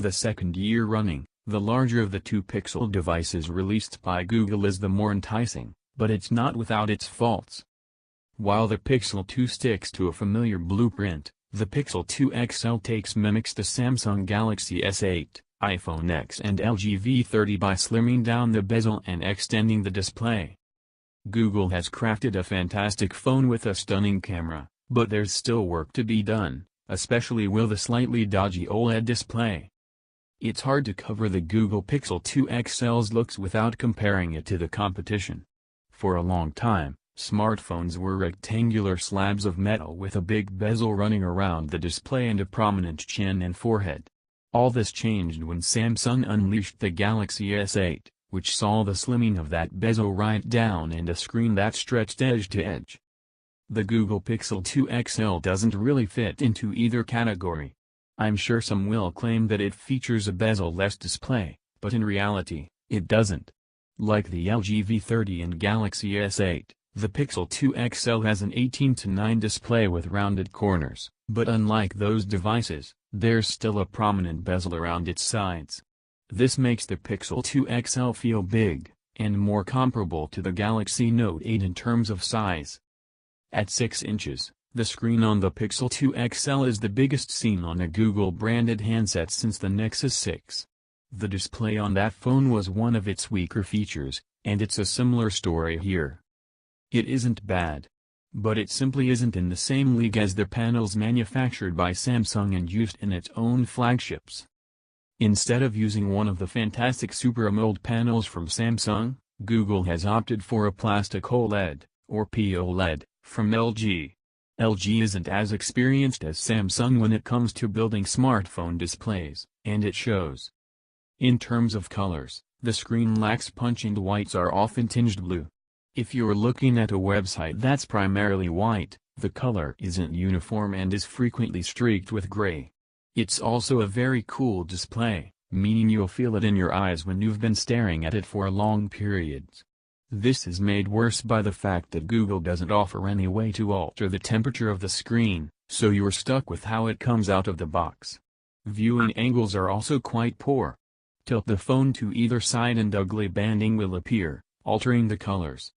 the second year running, the larger of the two Pixel devices released by Google is the more enticing, but it's not without its faults. While the Pixel 2 sticks to a familiar blueprint, the Pixel 2 XL mimics the Samsung Galaxy S8, iPhone X and LG V30 by slimming down the bezel and extending the display. Google has crafted a fantastic phone with a stunning camera, but there's still work to be done, especially with the slightly dodgy OLED display. It's hard to cover the Google Pixel 2 XL's looks without comparing it to the competition. For a long time, smartphones were rectangular slabs of metal with a big bezel running around the display and a prominent chin and forehead. All this changed when Samsung unleashed the Galaxy S8, which saw the slimming of that bezel right down and a screen that stretched edge to edge. The Google Pixel 2 XL doesn't really fit into either category. I'm sure some will claim that it features a bezel-less display, but in reality, it doesn't. Like the LG V30 and Galaxy S8, the Pixel 2 XL has an 18:9 display with rounded corners, but unlike those devices, there's still a prominent bezel around its sides. This makes the Pixel 2 XL feel big, and more comparable to the Galaxy Note 8 in terms of size. At 6 inches, the screen on the Pixel 2 XL is the biggest seen on a Google-branded handset since the Nexus 6. The display on that phone was one of its weaker features, and it's a similar story here. It isn't bad. But it simply isn't in the same league as the panels manufactured by Samsung and used in its own flagships. Instead of using one of the fantastic Super AMOLED panels from Samsung, Google has opted for a plastic OLED, or POLED, from LG. LG isn't as experienced as Samsung when it comes to building smartphone displays, and it shows. In terms of colors, the screen lacks punch and whites are often tinged blue. If you're looking at a website that's primarily white, the color isn't uniform and is frequently streaked with gray. It's also a very cool display, meaning you'll feel it in your eyes when you've been staring at it for long periods. This is made worse by the fact that Google doesn't offer any way to alter the temperature of the screen, so you're stuck with how it comes out of the box. Viewing angles are also quite poor. Tilt the phone to either side and ugly banding will appear, altering the colors.